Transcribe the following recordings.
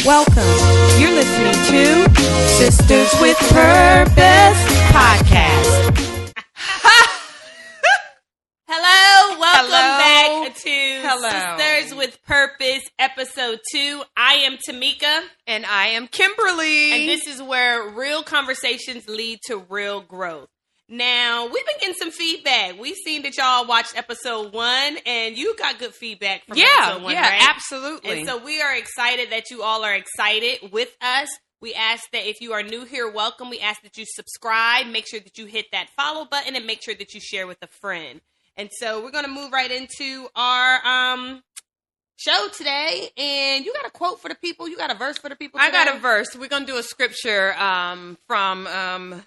Welcome. You're listening to Sisters with Purpose Podcast. Hello, welcome back to Hello. Sisters with Purpose, Episode 2. I am Tamika. And I am Kimberly. And this is where real conversations lead to real growth. Now, we've been getting some feedback. We've seen that y'all watched Episode 1, and you got good feedback from Episode 1, right? Absolutely. And so we are excited that you all are excited with us. We ask that if you are new here, welcome. We ask that you subscribe. Make sure that you hit that follow button and make sure that you share with a friend. And so we're going to move right into our show today. And you got a quote for the people? You got a verse for the people today? I got a verse. We're going to do a scripture from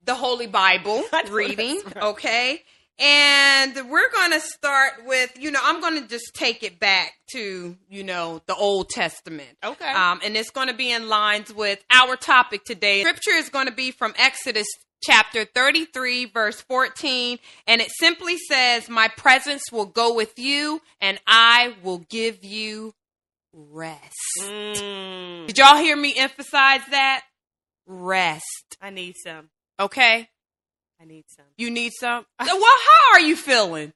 the Holy Bible reading, okay? And we're going to start with, I'm going to just take it back to, the Old Testament. Okay. And it's going to be in lines with our topic today. Scripture is going to be from Exodus chapter 33, verse 14. And it simply says, "My presence will go with you and I will give you rest." Did y'all hear me emphasize that? Rest. I need some. Okay? I need some. You need some? Well, how are you feeling?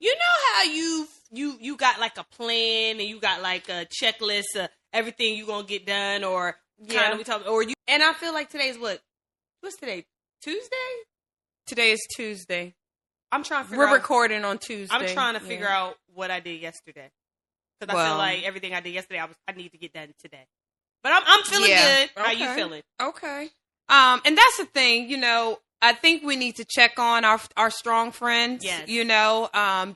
You know how you got like a plan and you got like a checklist of everything you gonna get done, or kind of we talk, or you. And I feel like today's what's today? Tuesday? Today is Tuesday. I'm trying to figure out. We're recording on Tuesday. I'm trying to figure out what I did yesterday, because I feel like everything I did yesterday I need to get done today. But I'm feeling good. Okay. How you feeling? Okay. And that's the thing, I think we need to check on our strong friends. Yes.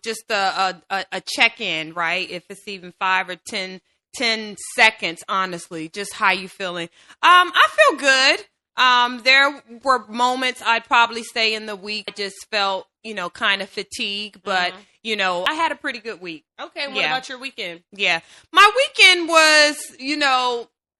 Just a check-in, right? If it's even 5 or 10 seconds, honestly, just how you feeling. I feel good. There were moments I'd probably say in the week I just felt, kind of fatigued, but, I had a pretty good week. Okay. What about your weekend? Yeah. My weekend was,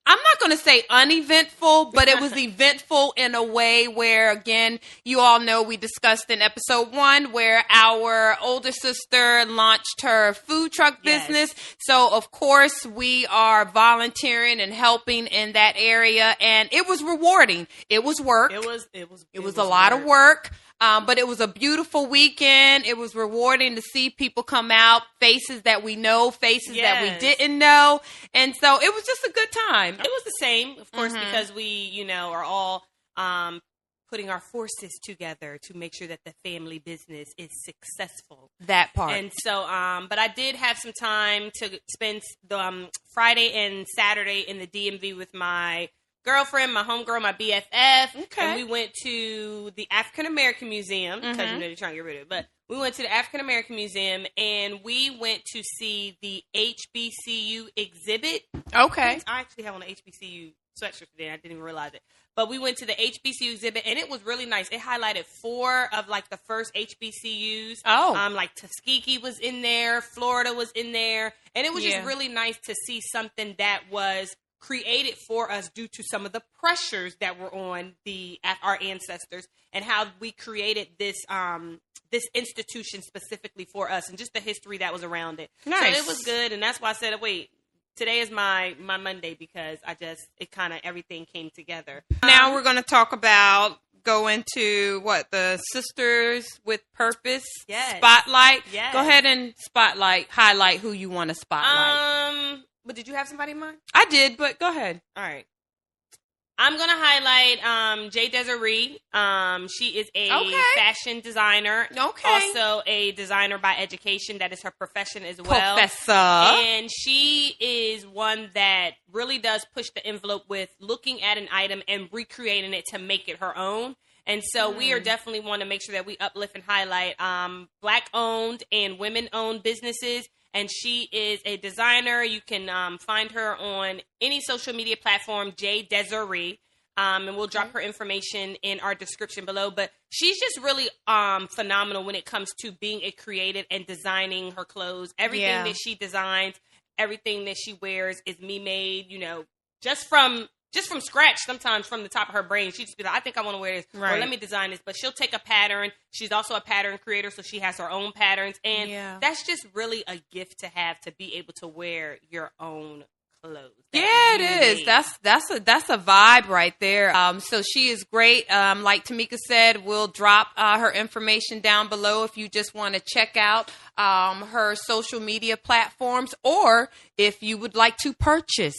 I'm not going to say uneventful, but it was eventful in a way where, again, you all know we discussed in episode 1 where our older sister launched her food truck business. So, of course, we are volunteering and helping in that area. And it was rewarding. It was work. It was a lot of work. But it was a beautiful weekend. It was rewarding to see people come out, faces that we know, faces that we didn't know. And so it was just a good time. It was the same, of course, because we, are all putting our forces together to make sure that the family business is successful. That part. And so, but I did have some time to spend the Friday and Saturday in the DMV with my girlfriend, my homegirl, my BFF. Okay. And we went to the African American Museum, because they're trying to get rid of it. But we went to the African American Museum, and we went to see the HBCU exhibit. Okay. I actually have on an HBCU sweatshirt today. I didn't even realize it. But we went to the HBCU exhibit, and it was really nice. It highlighted 4 of, like, the first HBCUs. Oh. Like, Tuskegee was in there. Florida was in there. And it was just really nice to see something that was created for us due to some of the pressures that were on our ancestors, and how we created this institution specifically for us, and just the history that was around it. Nice. So it was good, and that's why I said, wait, today is my Monday, because it kind of everything came together. Now we're going to go into the Sisters with Purpose spotlight. Yes. Go ahead and highlight who you want to spotlight. But did you have somebody in mind? I did, but go ahead. All right. I'm going to highlight Jay Desiree. She is a fashion designer. Okay. Also a designer by education. That is her profession as well. Professor. And she is one that really does push the envelope with looking at an item and recreating it to make it her own. And so we are definitely want to make sure that we uplift and highlight Black-owned and women-owned businesses. And she is a designer. You can find her on any social media platform, Jay Desiree. And we'll drop her information in our description below. But she's just really phenomenal when it comes to being a creative and designing her clothes. Everything that she designs, everything that she wears is me-made, just from scratch, sometimes from the top of her brain. She just be like, I think I want to wear this. Right. Or let me design this. But she'll take a pattern. She's also a pattern creator, so she has her own patterns. And that's just really a gift to have, to be able to wear your own clothes. Yeah, it is. That's a vibe right there. So she is great. Like Tamika said, we'll drop her information down below if you just want to check out her social media platforms, or if you would like to purchase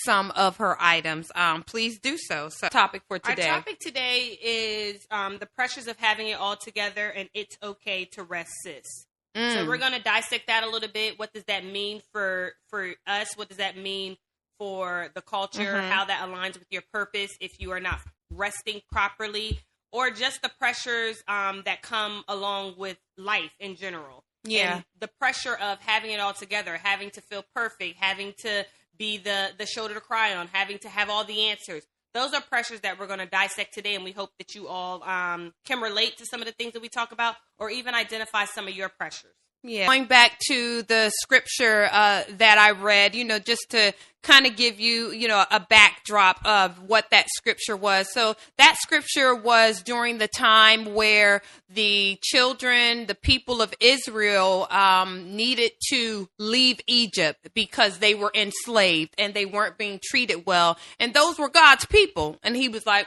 some of her items, please do so. So, topic for today. Our topic today is the pressures of having it all together, and it's okay to rest, sis. So we're going to dissect that a little bit. What does that mean for us? What does that mean for the culture? How that aligns with your purpose if you are not resting properly, or just the pressures that come along with life in general. Yeah. And the pressure of having it all together, having to feel perfect, having to be the shoulder to cry on, having to have all the answers. Those are pressures that we're going to dissect today, and we hope that you all can relate to some of the things that we talk about, or even identify some of your pressures. Yeah. Going back to the scripture that I read, just to kind of give you, a backdrop of what that scripture was. So that scripture was during the time where the people of Israel needed to leave Egypt because they were enslaved and they weren't being treated well. And those were God's people. And he was like,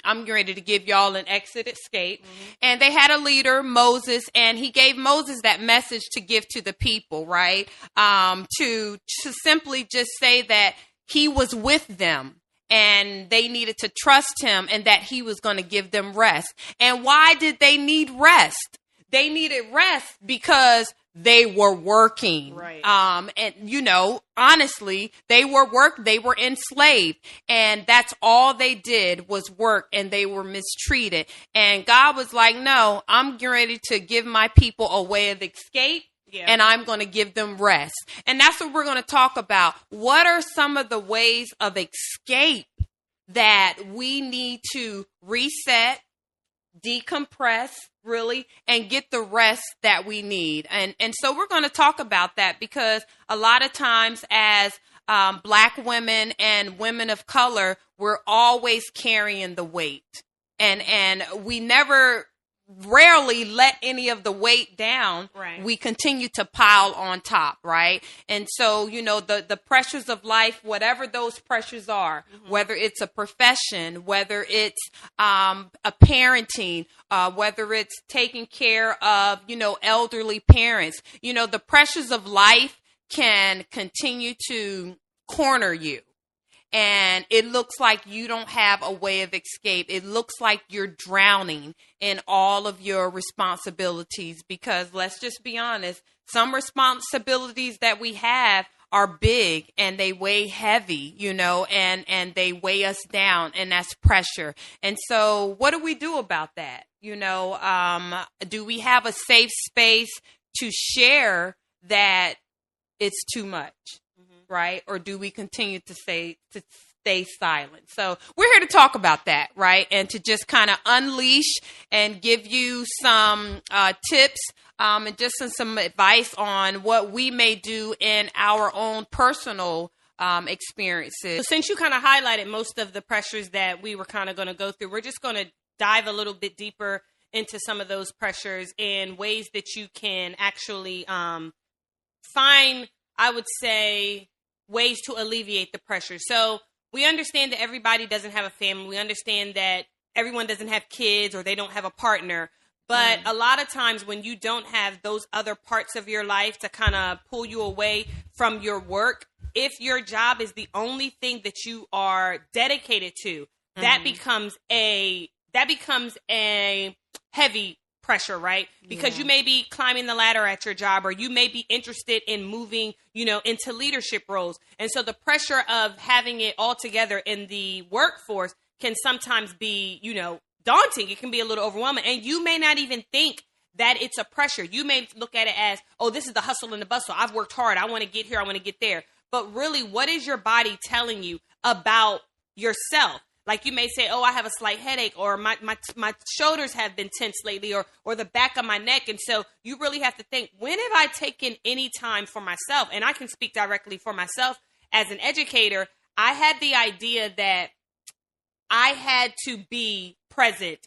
I'm ready to give y'all an exit escape. And they had a leader, Moses, and he gave Moses that message to give to the people, right? To simply just say that he was with them and they needed to trust him and that he was going to give them rest. And why did they need rest? They needed rest because they were working. Right. And honestly, they were enslaved, and that's all they did was work, and they were mistreated. And God was like, no, I'm ready to give my people a way of escape. Yeah. And I'm going to give them rest. And that's what we're going to talk about. What are some of the ways of escape that we need to reset, decompress, really, and get the rest that we need? And so we're going to talk about that, because a lot of times as Black women and women of color, we're always carrying the weight. And we rarely let any of the weight down. Right. We continue to pile on top, right? And so, the pressures of life, whatever those pressures are, whether it's a profession, whether it's a parenting, whether it's taking care of, elderly parents, the pressures of life can continue to corner you. And it looks like you don't have a way of escape. It looks like you're drowning in all of your responsibilities, because let's just be honest, some responsibilities that we have are big and they weigh heavy, and they weigh us down, and that's pressure. And so what do we do about that? Do we have a safe space to share that it's too much? Right? Or do we continue to stay silent? So we're here to talk about that, right? And to just kind of unleash and give you some tips and just some advice on what we may do in our own personal experiences. So since you kind of highlighted most of the pressures that we were kind of going to go through, we're just going to dive a little bit deeper into some of those pressures and ways that you can actually find, I would say, ways to alleviate the pressure. So we understand that everybody doesn't have a family. We understand that everyone doesn't have kids or they don't have a partner. But a lot of times when you don't have those other parts of your life to kind of pull you away from your work, if your job is the only thing that you are dedicated to, that becomes a heavy pressure, right? Because you may be climbing the ladder at your job, or you may be interested in moving, into leadership roles. And so the pressure of having it all together in the workforce can sometimes be, daunting. It can be a little overwhelming. And you may not even think that it's a pressure. You may look at it as, oh, this is the hustle and the bustle. I've worked hard. I want to get here. I want to get there. But really, what is your body telling you about yourself? Like, you may say, oh, I have a slight headache, or my shoulders have been tense lately, or the back of my neck. And so you really have to think, when have I taken any time for myself? And I can speak directly for myself as an educator. I had the idea that I had to be present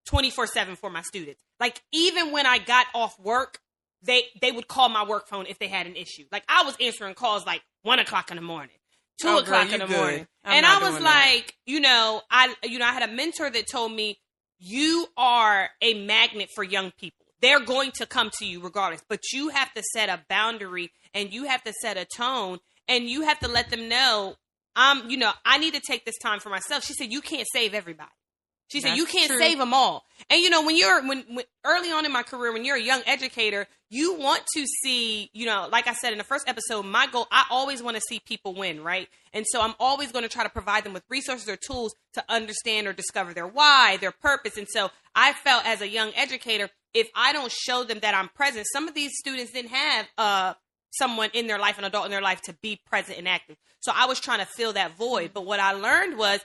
24/7 for my students. Like, even when I got off work, they would call my work phone if they had an issue. Like, I was answering calls like 1 o'clock in the morning. 2:00 in the morning. And I was like, I had a mentor that told me, you are a magnet for young people. They're going to come to you regardless, but you have to set a boundary and you have to set a tone and you have to let them know, I need to take this time for myself. She said, you can't save everybody. She said, you can't save them all. And, when early on in my career, when you're a young educator, you want to see, like I said in the first episode, my goal, I always want to see people win, right? And so I'm always going to try to provide them with resources or tools to understand or discover their why, their purpose. And so I felt as a young educator, if I don't show them that I'm present, some of these students didn't have someone in their life, an adult in their life, to be present and active. So I was trying to fill that void. But what I learned was,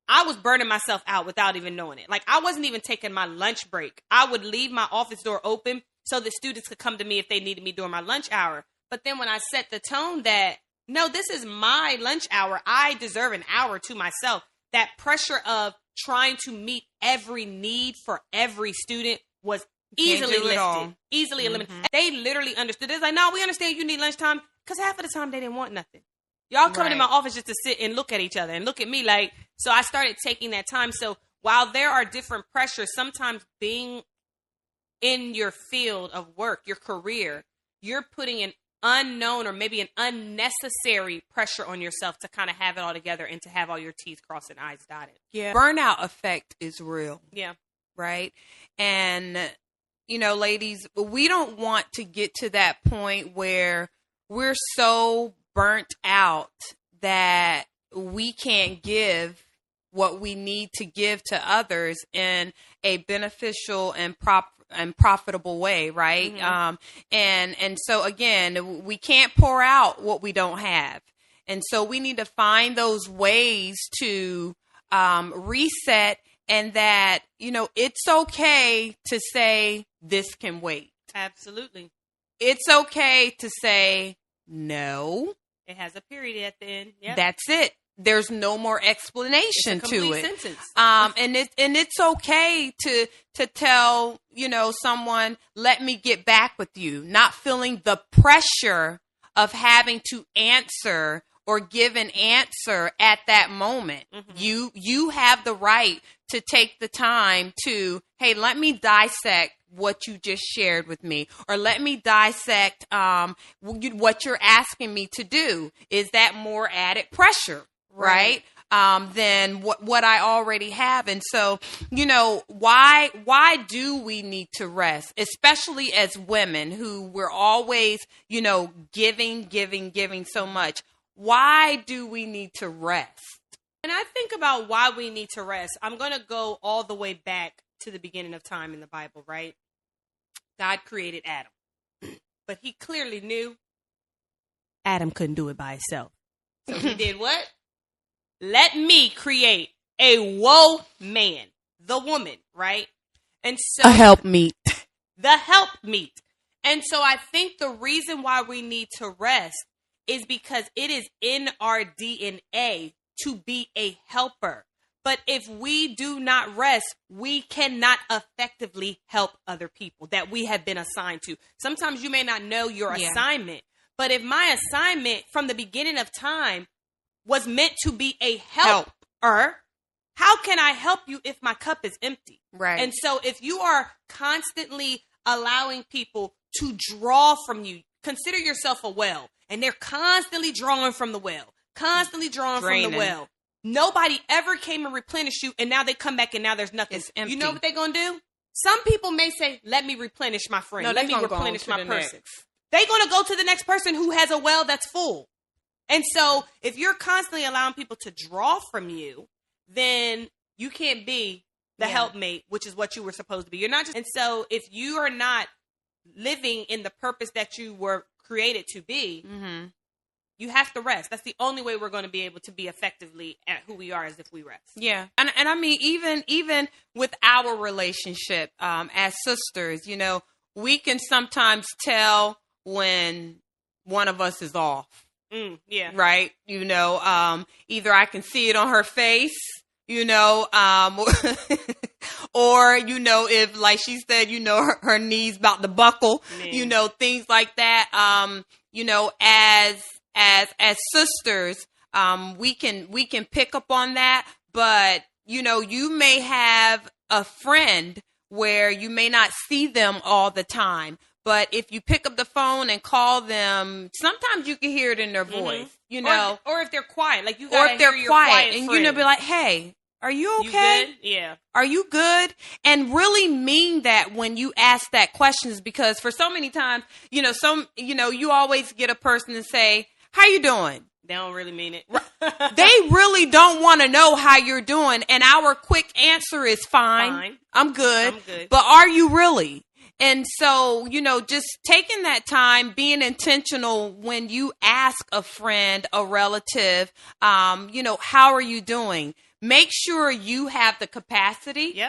I was burning myself out without even knowing it. Like, I wasn't even taking my lunch break. I would leave my office door open so that students could come to me if they needed me during my lunch hour. But then when I set the tone that, no, this is my lunch hour, I deserve an hour to myself, that pressure of trying to meet every need for every student was easily lifted, easily eliminated. They literally understood. It's like, no, we understand you need lunchtime, because half of the time they didn't want nothing. Y'all coming in my office just to sit and look at each other and look at me like, so I started taking that time. So while there are different pressures, sometimes being in your field of work, your career, you're putting an unknown or maybe an unnecessary pressure on yourself to kind of have it all together and to have all your T's crossed and I's dotted. Yeah. Burnout effect is real. Yeah. Right. And, ladies, we don't want to get to that point where we're so burnt out that we can't give what we need to give to others in a beneficial and profitable way, right? And so again, we can't pour out what we don't have, and so we need to find those ways to reset, and that it's okay to say this can wait. Absolutely, it's okay to say no. It has a period at the end. Yep. That's it. There's no more explanation to it. Sentence. And it's okay to tell, someone, let me get back with you, not feeling the pressure of having to answer or give an answer at that moment. You have the right to take the time to, hey, let me dissect what you just shared with me, or let me dissect what you're asking me to do. Is that more added pressure, right? Than what I already have? And so, why do we need to rest, especially as women who we're always, giving so much? Why do we need to rest? When I think about why we need to rest, I'm going to go all the way back to the beginning of time in the Bible, right? God created Adam, but he clearly knew Adam couldn't do it by himself. So he did what? Let me create a man, the woman, right? And so a helpmeet. The helpmeet. And so I think the reason why we need to rest is because it is in our DNA to be a helper. But if we do not rest, we cannot effectively help other people that we have been assigned to. Sometimes you may not know your assignment, but if my assignment from the beginning of time was meant to be a helper, how can I help you if my cup is empty? Right. And so if you are constantly allowing people to draw from you, consider yourself a well, and they're constantly drawing from the well, constantly drawing from the well. Nobody ever came and replenished you, and now they come back and now there's nothing. It's empty. You know what they're going to do? Some people may say, let me replenish my friend. No, let me replenish my person. They're going to go to the next person who has a well that's full. And so if you're constantly allowing people to draw from you, then you can't be the helpmate, which is what you were supposed to be. You're not just. And so if you are not living in the purpose that you were created to be, you have to rest. That's the only way we're going to be able to be effectively at who we are, is if we rest. Yeah. And I mean, even with our relationship as sisters, we can sometimes tell when one of us is off. Right. Either I can see it on her face, or, if, like she said, her knees about to buckle, things like that. As sisters, we can pick up on that, but you may have a friend where you may not see them all the time, but if you pick up the phone and call them, sometimes you can hear it in their voice, or if they're quiet, like you or gotta if they're hear your quiet and friend. be like, hey, are you You okay? good? Yeah. Are you good? And really mean that when you ask that questions, because for so many times, you always get a person to say, how you doing? They don't really mean it. They really don't want to know how you're doing. And our quick answer is fine. I'm good. But are you really? And so, just taking that time, being intentional when you ask a friend, a relative, how are you doing? Make sure you have the capacity,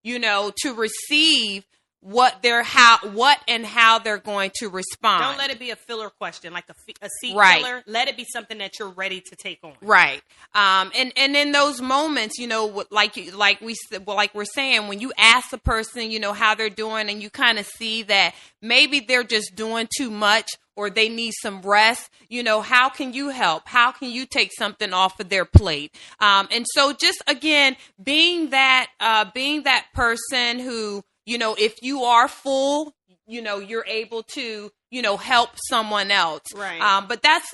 to receive what and how they're going to respond. Don't let it be a filler question, like a seat filler. Let it be something that you're ready to take on. Right. And in those moments, like we're saying, when you ask the person, how they're doing, and you kind of see that maybe they're just doing too much or they need some rest, how can you help? How can you take something off of their plate? And so just, again, being that person who, if you are full, you're able to, help someone else. Right. But that's,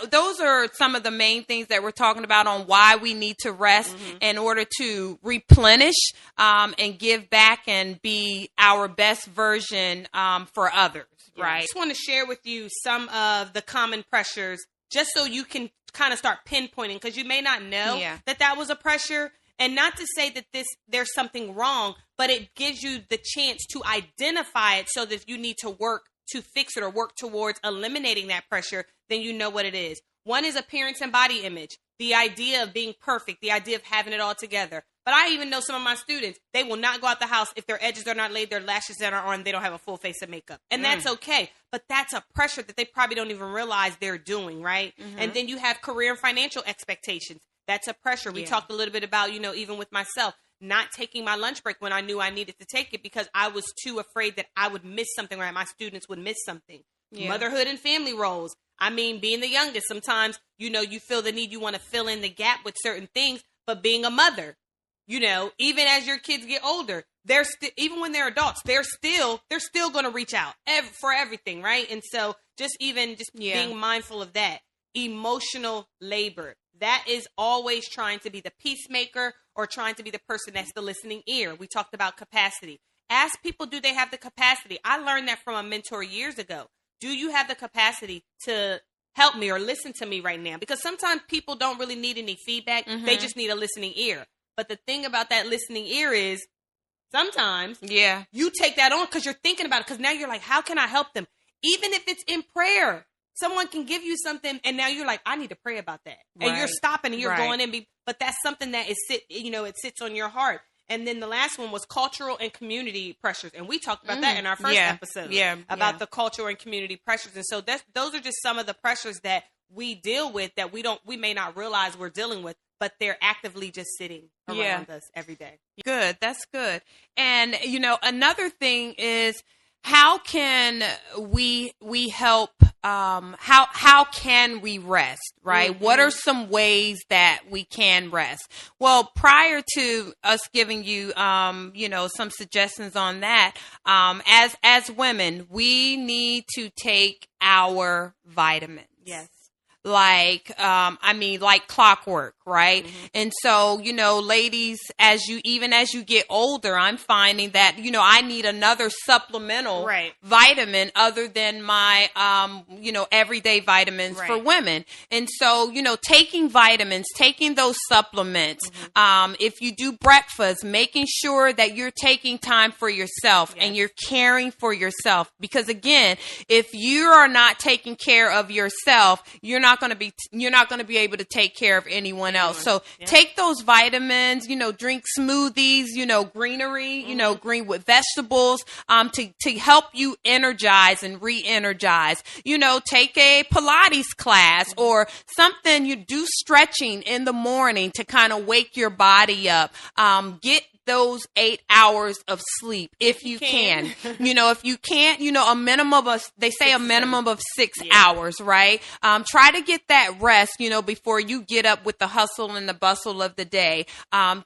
those are some of the main things that we're talking about on why we need to rest in order to replenish and give back and be our best version for others. Yeah. Right. I just want to share with you some of the common pressures just so you can kind of start pinpointing, because you may not know that was a pressure. And not to say that there's something wrong, but it gives you the chance to identify it so that if you need to work to fix it or work towards eliminating that pressure, then you know what it is. One is appearance and body image, the idea of being perfect, the idea of having it all together. But I even know some of my students, they will not go out the house if their edges are not laid, their lashes are not on, they don't have a full face of makeup. And that's okay. But that's a pressure that they probably don't even realize they're doing, right? And then you have career and financial expectations. That's a pressure. We talked a little bit about, even with myself, not taking my lunch break when I knew I needed to take it because I was too afraid that I would miss something, right? My students would miss something. Yeah. Motherhood and family roles. I mean, being the youngest, sometimes, you feel the need, you want to fill in the gap with certain things, but being a mother, even as your kids get older, they're even when they're adults, they're still going to reach out for everything, right? And so just being mindful of that. Emotional labor. That is always trying to be the peacemaker or trying to be the person that's the listening ear. We talked about capacity. Ask people, do they have the capacity? I learned that from a mentor years ago. Do you have the capacity to help me or listen to me right now? Because sometimes people don't really need any feedback. They just need a listening ear. But the thing about that listening ear is sometimes you take that on because you're thinking about it. Because now you're like, how can I help them? Even if it's in prayer. Someone can give you something, and now you're like, I need to pray about that. Right. And you're stopping, and you're going in. But that's something that it sits on your heart. And then the last one was cultural and community pressures. And we talked about that in our first episode about the cultural and community pressures. And so those are just some of the pressures that we deal with that we may not realize we're dealing with, but they're actively just sitting around us every day. Good. That's good. And, another thing is, how can we help? How can we rest? Right? What are some ways that we can rest? Well, prior to us giving you, some suggestions on that, as women, we need to take our vitamins. Yes. Like clockwork, right? And so, ladies, as you get older, I'm finding that, I need another supplemental vitamin other than my, everyday vitamins for women. And so, taking vitamins, taking those supplements, if you do breakfast, making sure that you're taking time for yourself and you're caring for yourself. Because again, if you are not taking care of yourself, you're not going to be able to take care of anyone else. So take those vitamins, drink smoothies, greenery, green with vegetables, to help you energize and re-energize. Take a Pilates class or something. You do stretching in the morning to kind of wake your body up. those 8 hours of sleep if you can. If you can't, a minimum of, they say a minimum of 6 hours, right? Try to get that rest, before you get up with the hustle and the bustle of the day.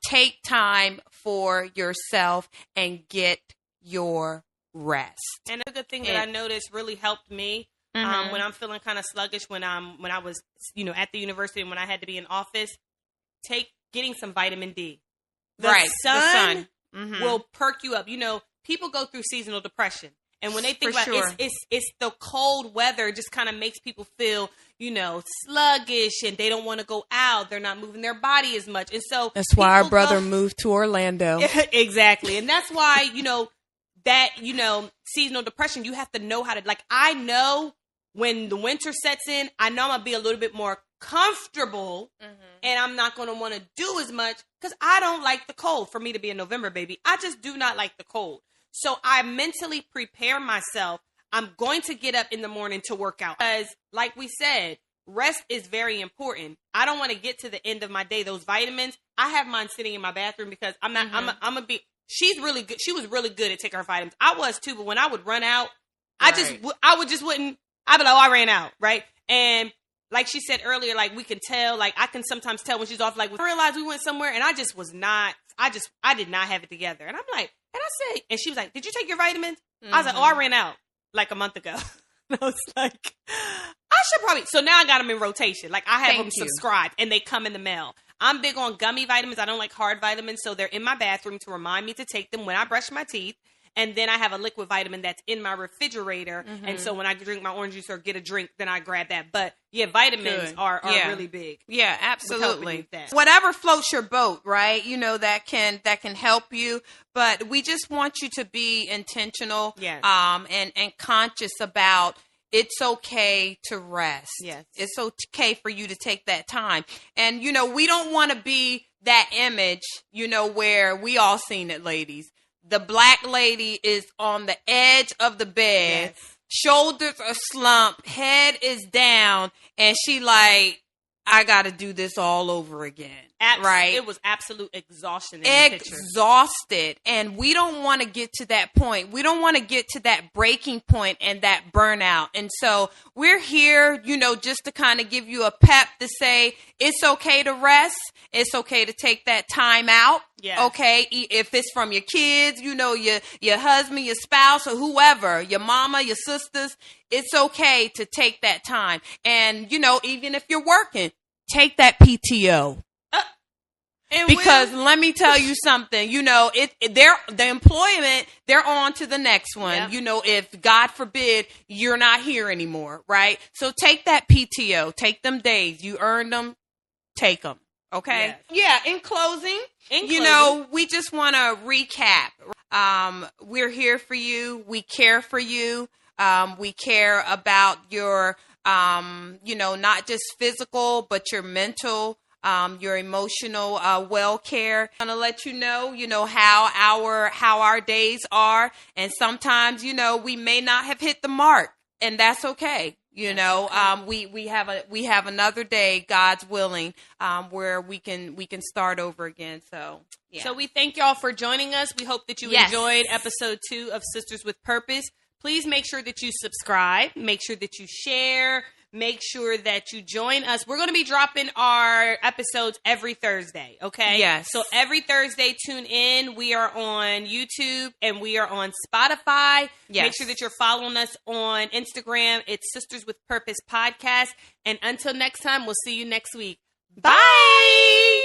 Take time for yourself and get your rest. And a good thing that I noticed really helped me when I'm feeling kind of sluggish, when I was, at the university and when I had to be in office, getting some vitamin D. The sun will perk you up. People go through seasonal depression. And when they think about it, it's the cold weather just kind of makes people feel, sluggish, and they don't want to go out. They're not moving their body as much. And so that's why our brother moved to Orlando. Exactly. And that's why, that, seasonal depression, you have to know how to, I know when the winter sets in, I know I'm going to be a little bit more comfortable and I'm not going to want to do as much because I don't like the cold. For me to be a November baby, I just do not like the cold. So I mentally prepare myself. I'm going to get up in the morning to work out because, like we said, rest is very important. I don't want to get to the end of my day. Those vitamins, I have mine sitting in my bathroom because I'm not, I'm going to be, she's really good. She was really good at taking her vitamins. I was too, but when I would run out, I'd be like, oh, I ran out. Right. And like she said earlier, we can tell, I can sometimes tell when she's off, I realized we went somewhere and I did not have it together. And I'm like, and I said, and she was like, did you take your vitamins? I was like, oh, I ran out a month ago. And I was like, I should probably, so now I got them in rotation. I have them subscribed and they come in the mail. I'm big on gummy vitamins. I don't like hard vitamins. So they're in my bathroom to remind me to take them when I brush my teeth. And then I have a liquid vitamin that's in my refrigerator. And so when I drink my orange juice or get a drink, then I grab that. But yeah, vitamins are really big. Yeah, absolutely. Whatever floats your boat, right? That can help you. But we just want you to be intentional and conscious about it's okay to rest. Yes. It's okay for you to take that time. And, we don't want to be that image, where we all seen it, ladies. The black lady is on the edge of the bed, shoulders are slumped, head is down, and she I got to do this all over again. Right? It was absolute exhaustion. Exhausted. And we don't want to get to that point. We don't want to get to that breaking point and that burnout. And so we're here, just to kind of give you a pep to say it's okay to rest. It's okay to take that time out. Yeah. Okay. If it's from your kids, your husband, your spouse, or whoever, your mama, your sisters, it's okay to take that time. And, even if you're working, take that PTO. Because let me tell you something, the employment, they're on to the next one. Yep. If God forbid you're not here anymore, right? So take that PTO, take them days. You earned them, take them. Okay. Yes. Yeah. In closing, we just want to recap. We're here for you. We care for you. We care about your, not just physical, but your mental, your emotional well care. I'm gonna let you know how our days are, and sometimes we may not have hit the mark, and that's okay. We have another day, God's willing, where we can start over again. So yeah. So we thank y'all for joining us. We hope that you enjoyed episode 2 of Sisters with Purpose. Please make sure that you subscribe. Make sure that you share. Make sure that you join us. We're going to be dropping our episodes every Thursday, okay? Yes. So every Thursday, tune in. We are on YouTube and we are on Spotify. Yes. Make sure that you're following us on Instagram. It's Sisters with Purpose Podcast. And until next time, we'll see you next week. Bye!